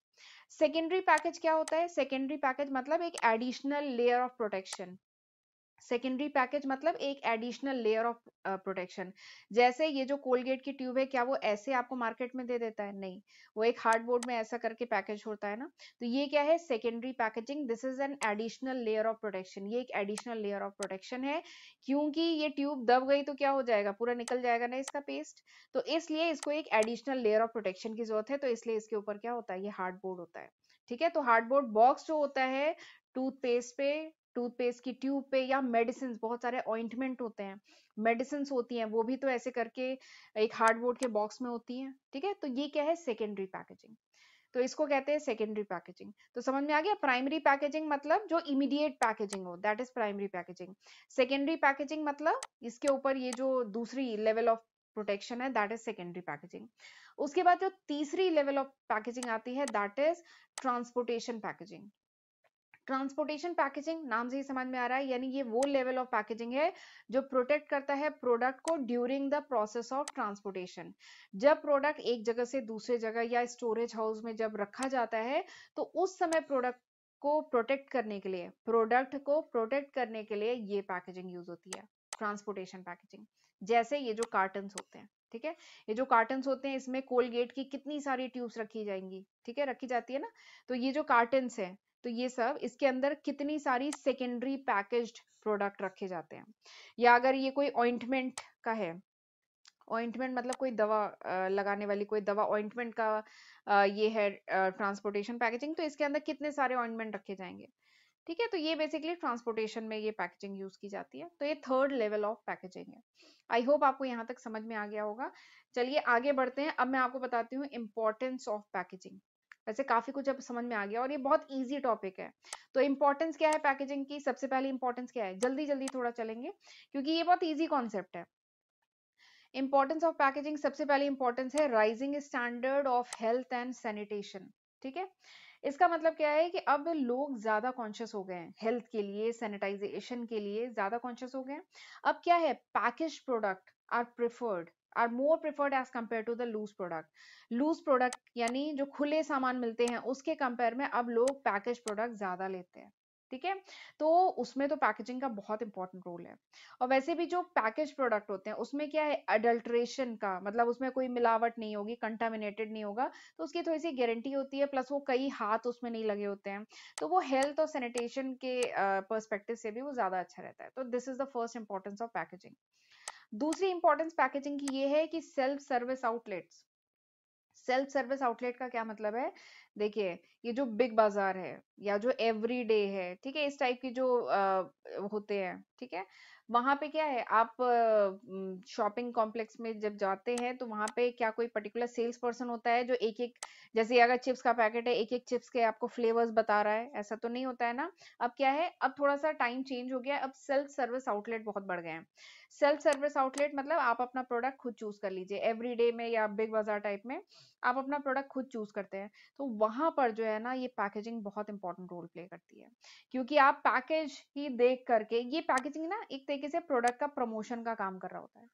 Secondary package क्या होता है, सेकेंडरी पैकेज मतलब एक additional layer of protection. Secondary package मतलब एक एडिशनल लेयर ऑफ प्रोटेक्शन। जैसे ये जो कोलगेट की ट्यूब है, क्या वो ऐसे आपको मार्केट में दे देता है, नहीं, वो एक हार्डबोर्ड में ऐसा करके पैकेज होता है ना। तो ये क्या है, secondary packaging, this is an additional layer of protection. ये एक एडिशनल लेयर ऑफ प्रोटेक्शन है, क्योंकि ये ट्यूब दब गई तो क्या हो जाएगा, पूरा निकल जाएगा ना इसका पेस्ट। तो इसलिए इसको एक एडिशनल लेयर ऑफ प्रोटेक्शन की जरूरत है, तो इसलिए इसके ऊपर क्या होता है, ये हार्डबोर्ड होता है। ठीक है, तो हार्डबोर्ड बॉक्स जो होता है टूथपेस्ट पे, टूथपेस्ट की ट्यूब पे, या मेडिसिन, बहुत सारे ऑइंटमेंट होते हैं, मेडिसिन होती हैं, वो भी तो ऐसे करके एक हार्डबोर्ड के बॉक्स में होती हैं। ठीक है, तो ये क्या है, सेकेंडरी पैकेजिंग। तो इसको कहते हैं सेकेंडरी पैकेजिंग। तो समझ में आ गया, प्राइमरी पैकेजिंग मतलब जो इमीडिएट पैकेजिंग हो, that is primary packaging. Secondary packaging मतलब इसके ऊपर ये जो दूसरी लेवल ऑफ प्रोटेक्शन है, दैट इज सेकेंडरी पैकेजिंग। उसके बाद जो तीसरी लेवल ऑफ पैकेजिंग आती है, that is transportation packaging. Transportation packaging नाम से ही समझ में आ रहा है, यानी ये वो लेवल ऑफ पैकेजिंग है जो प्रोटेक्ट करता है प्रोडक्ट को during the process of transportation. जब प्रोडक्ट एक जगह से दूसरे जगह या स्टोरेज हाउस में जब रखा जाता है, तो उस समय प्रोडक्ट को प्रोटेक्ट करने के लिए ये पैकेजिंग यूज होती है, ट्रांसपोर्टेशन पैकेजिंग। जैसे ये जो कार्टन्स होते हैं, ठीक है, ये जो कार्टन्स होते हैं, इसमें कोलगेट की कितनी सारी ट्यूब्स रखी जाएंगी, ठीक है, रखी जाती है ना। तो ये जो कार्टन्स है, तो ये सब इसके अंदर कितनी सारी सेकेंडरी पैकेज्ड प्रोडक्ट रखे जाते हैं। या अगर ये कोई ऑइंटमेंट का है, ऑइंटमेंट मतलब कोई दवा लगाने वाली कोई दवा, ऑइंटमेंट का ये है ट्रांसपोर्टेशन पैकेजिंग, तो इसके अंदर कितने सारे ऑइंटमेंट रखे जाएंगे। ठीक है, तो ये बेसिकली ट्रांसपोर्टेशन में ये पैकेजिंग यूज की जाती है। तो ये थर्ड लेवल ऑफ पैकेजिंग है। आई होप आपको यहाँ तक समझ में आ गया होगा। चलिए आगे बढ़ते हैं, अब मैं आपको बताती हूँ इंपॉर्टेंस ऑफ पैकेजिंग। वैसे काफी कुछ अब समझ में आ गया और ये बहुत इजी टॉपिक है। तो इंपॉर्टेंस क्या है पैकेजिंग की, सबसे पहले इंपॉर्टेंस क्या है, जल्दी जल्दी थोड़ा चलेंगे क्योंकि ये बहुत इजी कॉन्सेप्ट है। इंपॉर्टेंस ऑफ पैकेजिंग, सबसे पहले इंपॉर्टेंस है rising standard of health and sanitation. ठीक है, इसका मतलब क्या है कि अब लोग ज्यादा कॉन्शियस हो गए हैं, हेल्थ के लिए, सैनिटाइजेशन के लिए ज्यादा कॉन्शियस हो गए हैं। अब क्या है, package product are more preferred as compare to the loose product. Loose product यानी जो खुले सामान मिलते हैं उसके कंपेयर में अब लोग पैकेज प्रोडक्ट ज्यादा लेते हैं। ठीक है, तो उसमें तो पैकेजिंग का बहुत इंपॉर्टेंट रोल है। और वैसे भी जो पैकेज प्रोडक्ट होते हैं उसमें क्या है, अडल्ट्रेशन का मतलब उसमें कोई मिलावट नहीं होगी, कंटामिनेटेड नहीं होगा, तो उसकी थोड़ी सी गारंटी होती है, प्लस वो कई हाथ उसमें नहीं लगे होते हैं, तो वो हेल्थ और सैनिटेशन के पर्सपेक्टिव से भी वो ज्यादा अच्छा रहता है। तो this is the first importance of packaging. दूसरी इंपॉर्टेंस पैकेजिंग की ये है कि self service outlets. Self service outlet का क्या मतलब है, देखिए ये जो बिग बाजार है या जो एवरीडे है, ठीक है, इस टाइप की जो होते हैं, ठीक है, वहां पे क्या है, आप शॉपिंग कॉम्प्लेक्स में जब जाते हैं तो वहां पे क्या कोई पर्टिकुलर सेल्स पर्सन होता है जो एक एक, जैसे अगर चिप्स का पैकेट है, एक एक चिप्स के आपको फ्लेवर्स बता रहा है, ऐसा तो नहीं होता है ना। अब क्या है, अब थोड़ा सा टाइम चेंज हो गया, अब सेल्फ सर्विस आउटलेट बहुत बढ़ गए हैं। सेल्फ सर्विस आउटलेट मतलब आप अपना प्रोडक्ट खुद चूज कर लीजिए, एवरीडे में या बिग बाजार टाइप में आप अपना प्रोडक्ट खुद चूज करते हैं। तो वहां पर जो है ना, ये पैकेजिंग बहुत इंपॉर्टेंट रोल प्ले करती है, क्योंकि आप पैकेज ही देख करके, ये पैकेजिंग ना एक तरीके से प्रोडक्ट का प्रमोशन का काम कर रहा होता है।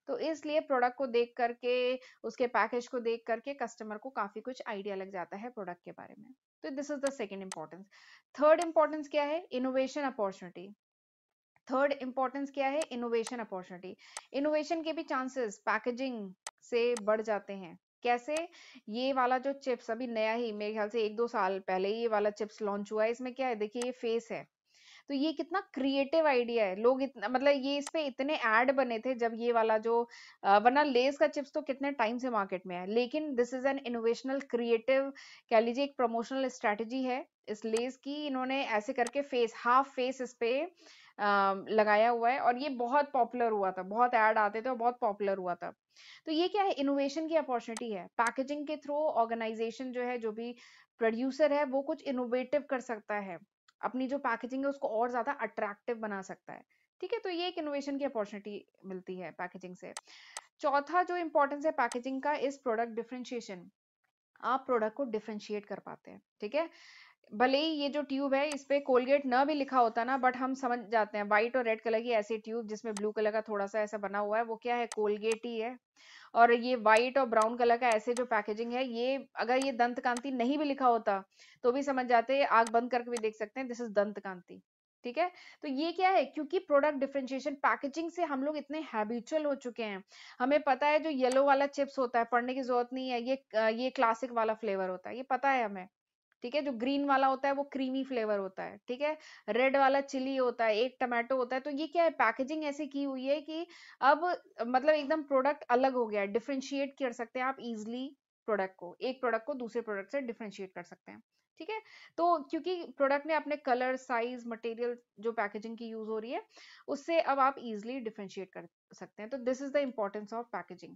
तो इसलिए प्रोडक्ट को देख करके, उसके पैकेज को देख करके कस्टमर को काफी कुछ आइडिया लग जाता है प्रोडक्ट के बारे में। तो this is the second importance. Third importance क्या है, इनोवेशन अपॉर्चुनिटी। थर्ड इंपॉर्टेंस क्या है, इनोवेशन अपॉर्चुनिटी। इनोवेशन के भी चांसेस पैकेजिंग से बढ़ जाते हैं। कैसे, ये वाला जो चिप्स अभी नया ही मेरे ख्याल से 1-2 साल पहले ये वाला चिप्स लॉन्च हुआ है, इसमें क्या है, देखिए ये फेस है। तो ये कितना क्रिएटिव आइडिया है, लोग इतना मतलब ये इस पे इतने ऐड बने थे जब ये वाला जो वरना लेस का चिप्स तो कितने टाइम से मार्केट में है, लेकिन दिस इज एन इनोवेशनल क्रिएटिव, कह लीजिए एक प्रमोशनल स्ट्रेटेजी है इस लेस की। इन्होंने ऐसे करके फेस, हाफ फेस इस पे लगाया हुआ है और ये बहुत पॉपुलर हुआ था, बहुत ऐड आते थे और बहुत पॉपुलर हुआ था। तो ये क्या है, इनोवेशन की अपॉर्चुनिटी है। पैकेजिंग के थ्रू ऑर्गेनाइजेशन जो है, जो भी प्रोड्यूसर है, वो कुछ इनोवेटिव कर सकता है, अपनी जो पैकेजिंग है उसको और ज्यादा अट्रैक्टिव बना सकता है। ठीक है, तो ये एक इनोवेशन की अपॉर्चुनिटी मिलती है पैकेजिंग से। चौथा जो इंपॉर्टेंस है पैकेजिंग का इज प्रोडक्ट डिफरेंशिएशन। आप प्रोडक्ट को डिफरेंशिएट कर पाते हैं, ठीक है। भले ही ये जो ट्यूब है इस पे कोलगेट ना भी लिखा होता ना, बट हम समझ जाते हैं व्हाइट और रेड कलर की ऐसी ट्यूब जिसमें ब्लू कलर का थोड़ा सा ऐसा बना हुआ है, वो क्या है, कोलगेट ही है। और ये व्हाइट और ब्राउन कलर का ऐसे जो पैकेजिंग है, ये अगर ये दंत कांति नहीं भी लिखा होता तो भी समझ जाते हैं, आग बंद करके भी देख सकते हैं, दिस इज दंत कांति। ठीक है, तो ये क्या है, क्योंकि प्रोडक्ट डिफरेंशिएशन पैकेजिंग से हम लोग इतने हैबिचुअल हो चुके हैं, हमें पता है जो येलो वाला चिप्स होता है पढ़ने की जरूरत नहीं है, ये क्लासिक वाला फ्लेवर होता है, ये पता है हमें। ठीक है, जो ग्रीन वाला होता है वो क्रीमी फ्लेवर होता है, ठीक है, रेड वाला चिली होता है, एक टमाटो होता है। तो ये क्या है, पैकेजिंग ऐसी की हुई है कि अब मतलब एकदम प्रोडक्ट अलग हो गया है, डिफरेंशिएट कर सकते हैं आप इजिली प्रोडक्ट को, एक प्रोडक्ट को दूसरे प्रोडक्ट से डिफरेंशिएट कर सकते हैं। ठीक है, तो क्योंकि प्रोडक्ट ने अपने कलर साइज मटेरियल जो पैकेजिंग की यूज हो रही है उससे अब आप इजिली डिफरेंशिएट कर सकते हैं। तो this is the importance of packaging.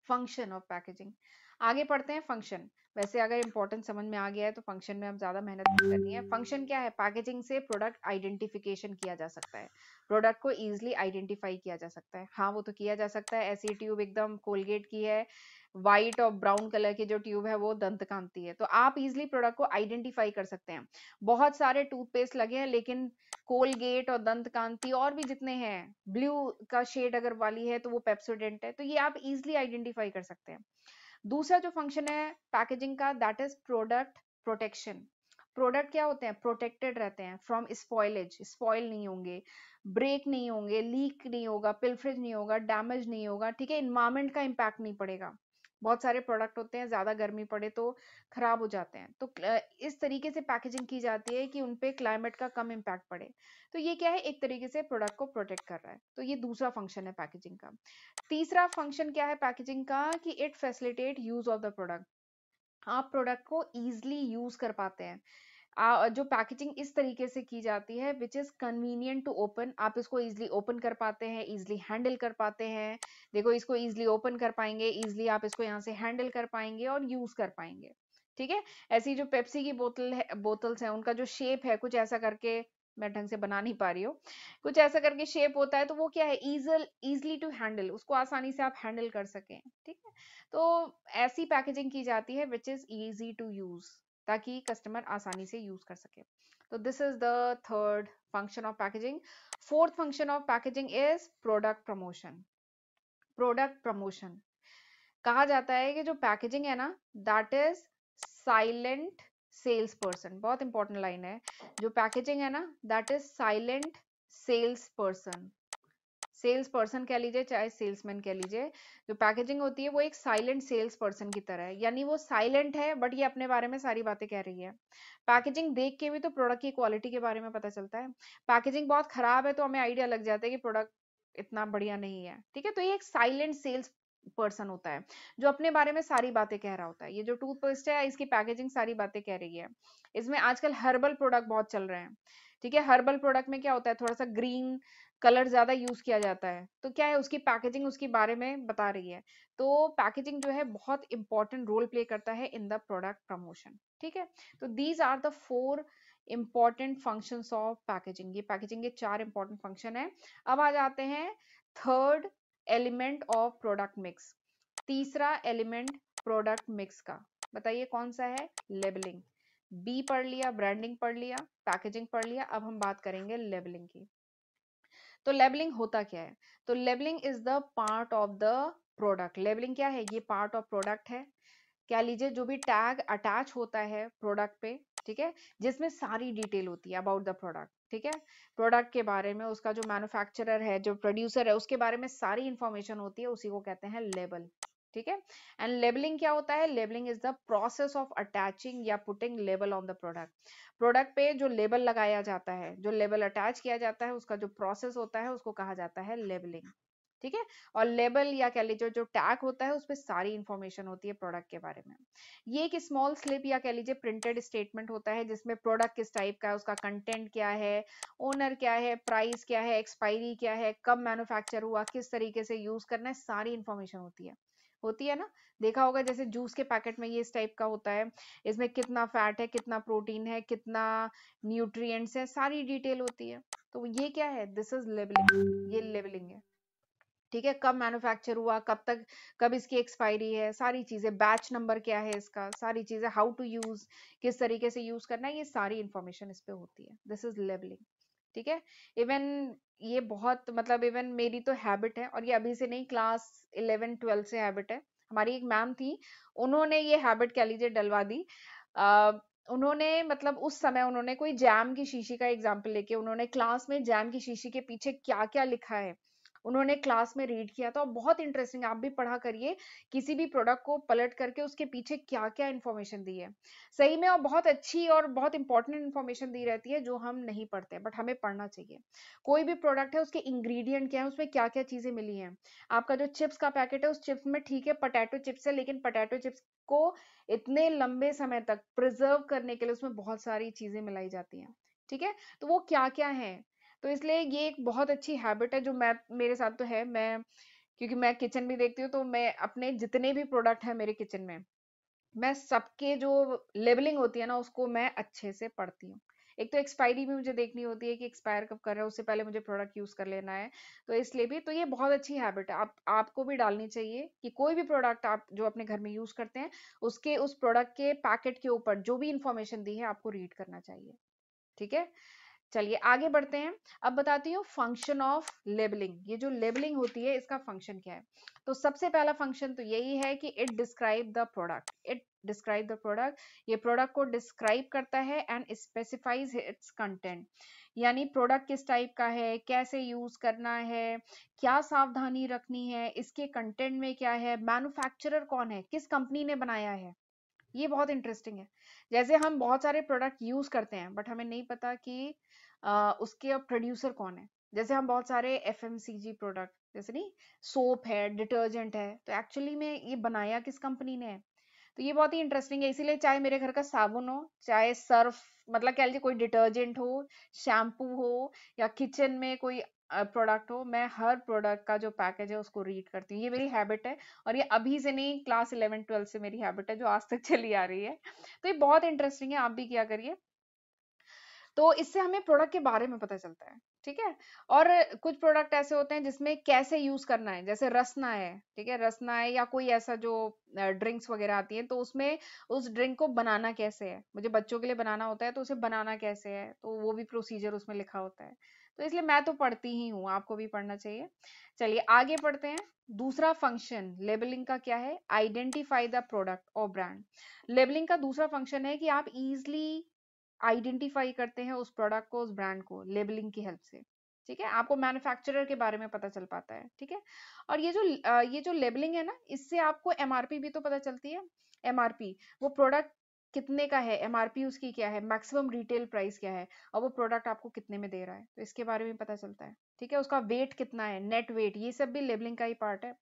Function of packaging, आगे पढ़ते हैं फंक्शन। वैसे अगर इंपॉर्टेंट समझ में आ गया है तो फंक्शन में अब ज्यादा मेहनत नहीं करनी है। फंक्शन क्या है, पैकेजिंग से प्रोडक्ट आइडेंटिफिकेशन किया जा सकता है, प्रोडक्ट को इजिली आइडेंटिफाई किया जा सकता है। हाँ, वो तो किया जा सकता है, ऐसी ट्यूब एकदम कोलगेट की है, व्हाइट और ब्राउन कलर की जो ट्यूब है वो दंतकांति है, तो आप इजिली प्रोडक्ट को आइडेंटिफाई कर सकते हैं। बहुत सारे टूथपेस्ट लगे हैं लेकिन कोलगेट और दंतकांति और भी जितने हैं, ब्लू का शेड अगर वाली है तो वो पेप्सोडेंट है, तो ये आप इजिली आइडेंटिफाई कर सकते हैं। दूसरा जो फंक्शन है पैकेजिंग का, that is product protection. Product क्या होते हैं, प्रोटेक्टेड रहते हैं फ्रॉम स्पॉइलेज, स्पॉइल नहीं होंगे, ब्रेक नहीं होंगे, लीक नहीं होगा, पिल्फरेज नहीं होगा, डैमेज नहीं होगा। ठीक है, इन्वायरमेंट का इम्पैक्ट नहीं पड़ेगा। बहुत सारे प्रोडक्ट होते हैं ज्यादा गर्मी पड़े तो खराब हो जाते हैं, तो इस तरीके से पैकेजिंग की जाती है कि उनपे क्लाइमेट का कम इम्पैक्ट पड़े। तो ये क्या है, एक तरीके से प्रोडक्ट को प्रोटेक्ट कर रहा है, तो ये दूसरा फंक्शन है पैकेजिंग का। तीसरा फंक्शन क्या है पैकेजिंग का, कि it facilitate use of the product. आप प्रोडक्ट को इजिली यूज कर पाते हैं। जो पैकेजिंग इस तरीके से की जाती है which is convenient to open, आप इसको इजिली ओपन कर पाते हैं, इजिली हैंडल कर पाते हैं। देखो, इसको इजिली ओपन कर पाएंगे, इजिली आप इसको यहाँ से हैंडल कर पाएंगे और यूज कर पाएंगे। ठीक है, ऐसी जो पेप्सी की बोतल्स हैं उनका जो शेप है कुछ ऐसा करके, मैं ढंग से बना नहीं पा रही हूँ, कुछ ऐसा करके शेप होता है, तो वो क्या है, इजिली टू हैंडल, उसको आसानी से आप हैंडल कर सकें। ठीक है, तो ऐसी पैकेजिंग की जाती है which is easy to use, ताकि कस्टमर आसानी से यूज कर सके। तो this is the third function of packaging. Fourth function of packaging is product promotion. Product promotion, कहा जाता है कि जो पैकेजिंग है ना, that is silent sales person. बहुत इंपॉर्टेंट लाइन है, जो पैकेजिंग है ना, that is silent sales person. Sales person कह लीजिए चाहे सेल्समैन कह लीजिए, जो पैकेजिंग होती है वो एक साइलेंट सेल्स पर्सन की तरह है, यानी वो साइलेंट है बट ये अपने बारे में सारी बातें कह रही है। पैकेजिंग देख के भी तो प्रोडक्ट की क्वालिटी के बारे में पता चलता है। पैकेजिंग बहुत खराब है तो हमें आइडिया लग जाता है कि प्रोडक्ट इतना बढ़िया नहीं है। ठीक है, तो ये एक साइलेंट सेल्स पर्सन होता है जो अपने बारे में सारी बातें कह रहा होता है। ये जो टूथपेस्ट है इसकी पैकेजिंग सारी बातें कह रही है। इसमें आजकल हर्बल प्रोडक्ट बहुत चल रहे हैं। ठीक है, हर्बल प्रोडक्ट में क्या होता है, थोड़ा सा ग्रीन कलर ज्यादा यूज किया जाता है, तो क्या है, उसकी पैकेजिंग उसके बारे में बता रही है। तो पैकेजिंग जो है बहुत इंपॉर्टेंट रोल प्ले करता है इन द प्रोडक्ट प्रमोशन। ठीक है, तो these are the four important functions of packaging. ये पैकेजिंग के चार इंपॉर्टेंट फंक्शन है। अब आ जाते हैं third element of product mix. तीसरा एलिमेंट प्रोडक्ट मिक्स का, बताइए कौन सा है, लेबलिंग। बी पढ़ लिया, ब्रांडिंग पढ़ लिया, पैकेजिंग पढ़ लिया, अब हम बात करेंगे लेबलिंग की। तो लेबलिंग होता क्या है, तो labelling is the part of the product. Labelling क्या है, ये पार्ट ऑफ प्रोडक्ट है। क्या लीजिए, जो भी टैग अटैच होता है प्रोडक्ट पे, ठीक है, जिसमें सारी डिटेल होती है अबाउट द प्रोडक्ट। ठीक है, प्रोडक्ट के बारे में, उसका जो मैन्युफैक्चरर है, जो प्रोड्यूसर है, उसके बारे में सारी इंफॉर्मेशन होती है, उसी को कहते हैं लेबल। ठीक है, एंड लेबलिंग क्या होता है, labelling is the process of attaching या putting label on the product. Product पे जो लेबल लगाया जाता है, जो लेबल अटैच किया जाता है, उसका जो प्रोसेस होता है उसको कहा जाता है लेबलिंग। ठीक है, और लेबल या कह लीजिए जो टैग होता है उस पर सारी इंफॉर्मेशन होती है प्रोडक्ट के बारे में। ये एक स्मॉल स्लिप या कह लीजिए प्रिंटेड स्टेटमेंट होता है जिसमें प्रोडक्ट किस टाइप का है, उसका कंटेंट क्या है, ओनर क्या है, प्राइस क्या है, एक्सपायरी क्या है, कब मैन्युफैक्चर हुआ, किस तरीके से यूज करना है, सारी इंफॉर्मेशन होती है ना। देखा होगा जैसे जूस के पैकेट में ये इस टाइप का होता है, इसमें कितना फैट है, कितना प्रोटीन है, कितना न्यूट्रिएंट्स है, सारी डिटेल होती है। तो ये क्या है, दिस इज लेबलिंग, ये लेबलिंग है। ठीक है, कब मैन्युफैक्चर हुआ, कब तक, कब इसकी एक्सपायरी है, सारी चीजें, बैच नंबर क्या है इसका, सारी चीजें, हाउ टू यूज, किस तरीके से यूज करना है, ये सारी इंफॉर्मेशन इस पे होती है। This is labelling. ठीक है। इवन ये बहुत मतलब इवन मेरी तो हैबिट है, और ये अभी से नहीं, क्लास 11 12 से हैबिट है। हमारी एक मैम थी, उन्होंने ये हैबिट कह लीजिए डलवा दी। आ, उन्होंने मतलब उस समय उन्होंने कोई जैम की शीशी का एग्जाम्पल लेके उन्होंने क्लास में जैम की शीशी के पीछे क्या क्या लिखा है उन्होंने क्लास में रीड किया था, और बहुत इंटरेस्टिंग, आप भी पढ़ा करिए, किसी भी प्रोडक्ट को पलट करके उसके पीछे क्या क्या इन्फॉर्मेशन दी है सही में, और बहुत अच्छी और बहुत इंपॉर्टेंट इन्फॉर्मेशन दी रहती है जो हम नहीं पढ़ते, बट हमें पढ़ना चाहिए। कोई भी प्रोडक्ट है, उसके इंग्रेडिएंट क्या है, उसमें क्या क्या चीजें मिली हैं। आपका जो चिप्स का पैकेट है, उस चिप्स में ठीक है पोटैटो चिप्स है, लेकिन पोटैटो चिप्स को इतने लंबे समय तक प्रिजर्व करने के लिए उसमें बहुत सारी चीजें मिलाई जाती हैं। ठीक है, तो वो क्या क्या है। तो इसलिए ये एक बहुत अच्छी हैबिट है जो मैं, मेरे साथ तो है, मैं क्योंकि मैं किचन भी देखती हूँ, तो मैं अपने जितने भी प्रोडक्ट है मेरे किचन में, मैं सबके जो लेबलिंग होती है ना उसको मैं अच्छे से पढ़ती हूँ। एक तो एक्सपायरी भी मुझे देखनी होती है कि एक्सपायर कब कर रहा है, उससे पहले मुझे प्रोडक्ट यूज कर लेना है। तो इसलिए भी तो ये बहुत अच्छी हैबिट है, आप आपको भी डालनी चाहिए कि कोई भी प्रोडक्ट आप जो अपने घर में यूज करते हैं, उसके उस प्रोडक्ट के पैकेट के ऊपर जो भी इंफॉर्मेशन दी है आपको रीड करना चाहिए। ठीक है, चलिए आगे बढ़ते हैं। अब बताती हूँ फंक्शन ऑफ लेबलिंग, ये जो लेबलिंग होती है इसका फंक्शन क्या है। तो सबसे पहला फंक्शन तो यही है कि it describe the product, it describe the product, ये प्रोडक्ट को डिस्क्राइब करता है एंड स्पेसिफाइज इट्स कंटेंट, यानी प्रोडक्ट किस टाइप का है, कैसे यूज करना है, क्या सावधानी रखनी है, इसके कंटेंट में क्या है, मैन्युफैक्चरर कौन है, किस कंपनी ने बनाया है। ये बहुत इंटरेस्टिंग है। जैसे हम बहुत सारे प्रोडक्ट यूज करते हैं बट हमें नहीं पता कि उसके प्रोड्यूसर कौन है। जैसे हम बहुत सारे एफएमसीजी प्रोडक्ट, जैसे नहीं, सोप है, डिटर्जेंट है, तो एक्चुअली में ये बनाया किस कंपनी ने है। तो ये बहुत ही इंटरेस्टिंग है। इसीलिए चाहे मेरे घर का साबुन हो, चाहे सर्फ, मतलब कह लीजिए कोई डिटर्जेंट हो, शैम्पू हो, या किचन में कोई प्रोडक्ट हो, मैं हर प्रोडक्ट का जो पैकेज है उसको रीड करती हूँ। ये मेरी हैबिट है, और ये अभी से नहीं, क्लास 11 12 से मेरी हैबिट है जो आज तक चली आ रही है। तो ये बहुत इंटरेस्टिंग है, आप भी किया करिए। तो इससे हमें प्रोडक्ट के बारे में पता चलता है। ठीक है, और कुछ प्रोडक्ट ऐसे होते हैं जिसमें कैसे यूज करना है, जैसे रसना है, ठीक है, रसना है, या कोई ऐसा जो ड्रिंक्स वगैरह आती है, तो उसमें उस ड्रिंक को बनाना कैसे है, मुझे बच्चों के लिए बनाना होता है, तो उसे बनाना कैसे है, तो वो भी प्रोसीजर उसमें लिखा होता है। तो इसलिए मैं तो पढ़ती ही हूँ, आपको भी पढ़ना चाहिए। चलिए आगे पढ़ते हैं। दूसरा फंक्शन लेबलिंग का क्या है, आइडेंटिफाई द प्रोडक्ट और ब्रांड। लेबलिंग का दूसरा फंक्शन है कि आप इजिली आइडेंटिफाई करते हैं उस प्रोडक्ट को, उस ब्रांड को, लेबलिंग की हेल्प से। ठीक है, आपको मैन्युफैक्चरर के बारे में पता चल पाता है। ठीक है, और ये जो लेबलिंग है ना, इससे आपको एमआरपी भी तो पता चलती है। एमआरपी, वो प्रोडक्ट कितने का है, एमआरपी उसकी क्या है, मैक्सिमम रिटेल प्राइस क्या है, और वो प्रोडक्ट आपको कितने में दे रहा है, तो इसके बारे में पता चलता है। ठीक है, उसका वेट कितना है, नेट वेट, ये सब भी लेबलिंग का ही पार्ट है।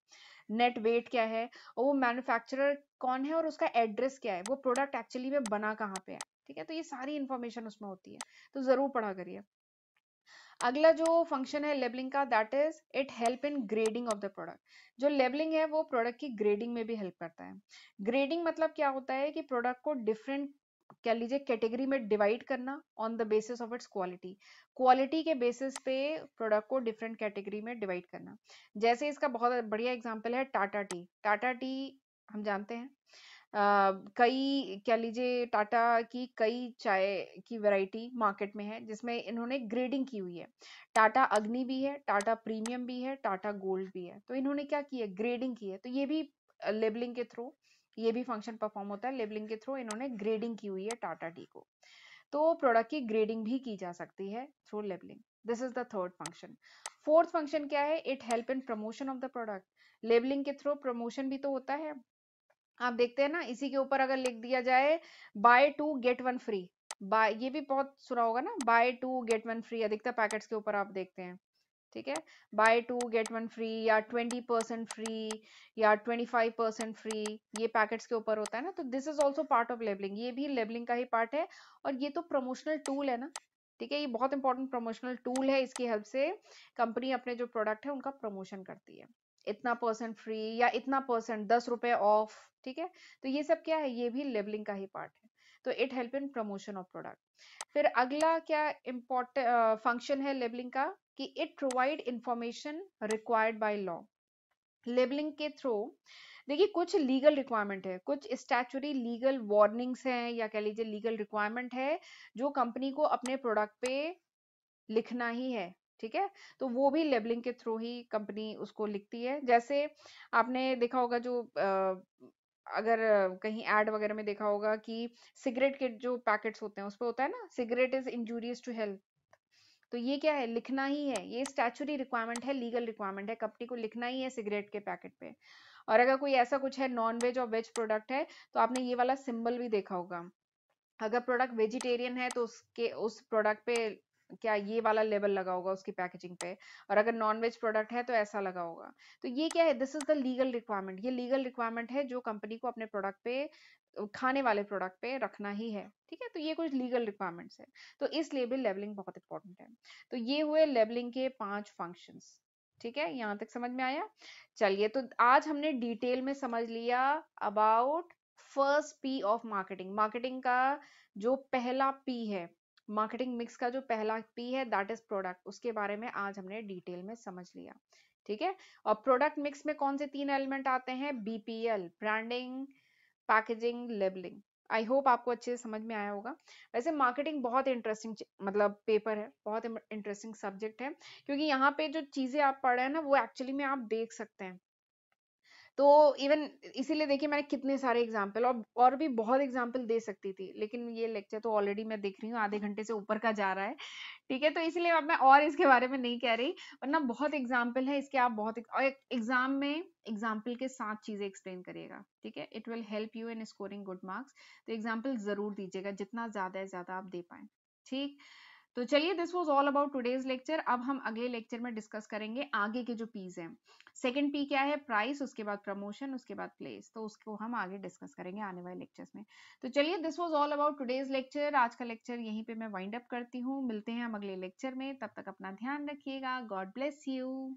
नेट वेट क्या है, और वो मैन्युफैक्चरर कौन है, और उसका एड्रेस क्या है, वो प्रोडक्ट एक्चुअली में बना कहाँ पे है। ठीक है, तो ये सारी इंफॉर्मेशन उसमें होती है, तो जरूर पढ़ा करिए। अगला जो फंक्शन है लेबलिंग का, that is it help in grading of the product. जो लेबलिंग है वो प्रोडक्ट की ग्रेडिंग में भी हेल्प करता है। ग्रेडिंग मतलब क्या होता है कि प्रोडक्ट को डिफरेंट, कह लीजिए, कैटेगरी में डिवाइड करना on the basis of its quality. Quality के बेसिस पे प्रोडक्ट को डिफरेंट कैटेगरी में डिवाइड करना। जैसे इसका बहुत बढ़िया एग्जांपल है टाटा टी। टाटा टी हम जानते हैं, कई, कह लीजिए, टाटा की कई चाय की वैरायटी मार्केट में है जिसमें इन्होंने ग्रेडिंग की हुई है। टाटा अग्नि भी है, टाटा प्रीमियम भी है, टाटा गोल्ड भी है, तो इन्होंने क्या की है, ग्रेडिंग की है। तो ये भी लेबलिंग के थ्रू, ये भी फंक्शन परफॉर्म होता है, लेबलिंग के थ्रू इन्होंने ग्रेडिंग की हुई है टाटा टी को। तो प्रोडक्ट की ग्रेडिंग भी की जा सकती है through labelling. This is the third function. Fourth function क्या है, it help in promotion of the product. Labelling के थ्रू प्रमोशन भी तो होता है। आप देखते हैं ना, इसी के ऊपर अगर लिख दिया जाए buy two get one free, buy, ये भी बहुत सुना होगा ना, buy two get one free, अधिकतर पैकेट्स के ऊपर आप देखते हैं। ठीक है, buy two get one free, या 20% फ्री, या 25% फ्री, ये पैकेट्स के ऊपर होता है ना। तो this is also part of labelling, ये भी लेबलिंग का ही पार्ट है। और ये तो प्रमोशनल टूल है ना। ठीक है, ये बहुत इंपॉर्टेंट प्रमोशनल टूल है, इसकी हेल्प से कंपनी अपने जो प्रोडक्ट है उनका प्रमोशन करती है। इतना परसेंट फ्री, या इतना परसेंट, 10 रुपए ऑफ। ठीक है, तो ये सब क्या है, ये भी लेबलिंग का ही पार्ट है। तो it help in promotion of product. फिर अगला क्या इम्पोर्टेंट फंक्शन है लेबलिंग का कि it provide information required by law. Labelling के थ्रू देखिए कुछ लीगल रिक्वायरमेंट है, कुछ स्टैचुरी लीगल वार्निंग्स हैं या कह लीजिए लीगल रिक्वायरमेंट है जो कंपनी को अपने प्रोडक्ट पे लिखना ही है। ठीक है, तो वो भी लेबलिंग के थ्रू ही कंपनी उसको लिखती है। जैसे आपने देखा होगा जो अगर कहीं एड वगैरह में देखा होगा कि सिगरेट के जो पैकेट्स होते हैं उस पे होता है ना, cigarette is injurious to health. तो ये क्या है, लिखना ही है, ये स्टैचुरी रिक्वायरमेंट है, लीगल रिक्वायरमेंट है, कंपनी को लिखना ही है सिगरेट के पैकेट पे। और अगर कोई ऐसा कुछ है नॉन वेज और वेज प्रोडक्ट है तो आपने ये वाला सिंबल भी देखा होगा। अगर प्रोडक्ट वेजिटेरियन है तो उसके उस प्रोडक्ट पे क्या ये वाला लेबल लगा होगा उसकी पैकेजिंग पे, और अगर नॉन वेज प्रोडक्ट है तो ऐसा लगा होगा। तो ये क्या है, this is the legal requirement, ये लीगल रिक्वायरमेंट है जो कंपनी को अपने प्रोडक्ट पे, खाने वाले प्रोडक्ट पे रखना ही है। ठीक है, तो ये कुछ लीगल रिक्वायरमेंट्स है, तो इसलिए भी लेबलिंग बहुत इंपॉर्टेंट है। तो ये हुए लेबलिंग के 5 फंक्शंस। ठीक है, यहां तक समझ में आया। चलिए, तो आज हमने डिटेल में समझ लिया about first P of marketing. Marketing का जो पहला पी है, मार्केटिंग मिक्स का जो पहला पी है दैट इज प्रोडक्ट, उसके बारे में आज हमने डिटेल में समझ लिया। ठीक है, और प्रोडक्ट मिक्स में कौन से 3 एलिमेंट आते हैं, BPL, branding, packaging, labelling. I hope आपको अच्छे से समझ में आया होगा। वैसे मार्केटिंग बहुत इंटरेस्टिंग मतलब पेपर है, बहुत इंटरेस्टिंग सब्जेक्ट है, क्योंकि यहाँ पे जो चीजें आप पढ़ रहे हैं ना वो एक्चुअली में आप देख सकते हैं। तो इवन इसीलिए देखिए मैंने कितने सारे एग्जाम्पल और भी बहुत एग्जाम्पल दे सकती थी, लेकिन ये लेक्चर तो ऑलरेडी मैं देख रही हूँ आधे घंटे से ऊपर का जा रहा है। ठीक है, तो इसलिए अब मैं और इसके बारे में नहीं कह रही, वरना बहुत एग्जाम्पल है इसके, आप बहुत और एग्जाम में एग्जाम्पल के साथ चीजें एक्सप्लेन करिएगा। ठीक है, it will help you in scoring good marks. तो एग्जाम्पल जरूर दीजिएगा, जितना ज्यादा है ज्यादा आप दे पाए। ठीक, तो चलिए, this was all about today's lecture. अब हम अगले लेक्चर में डिस्कस करेंगे आगे के जो पीज हैं। सेकंड पी क्या है, प्राइस, उसके बाद प्रमोशन, उसके बाद प्लेस, तो उसको हम आगे डिस्कस करेंगे आने वाले लेक्चर्स में। तो चलिए, this was all about today's lecture. आज का लेक्चर यहीं पे मैं वाइंड अप करती हूँ, मिलते हैं हम अगले लेक्चर में, तब तक अपना ध्यान रखिएगा, गॉड ब्लेस यू।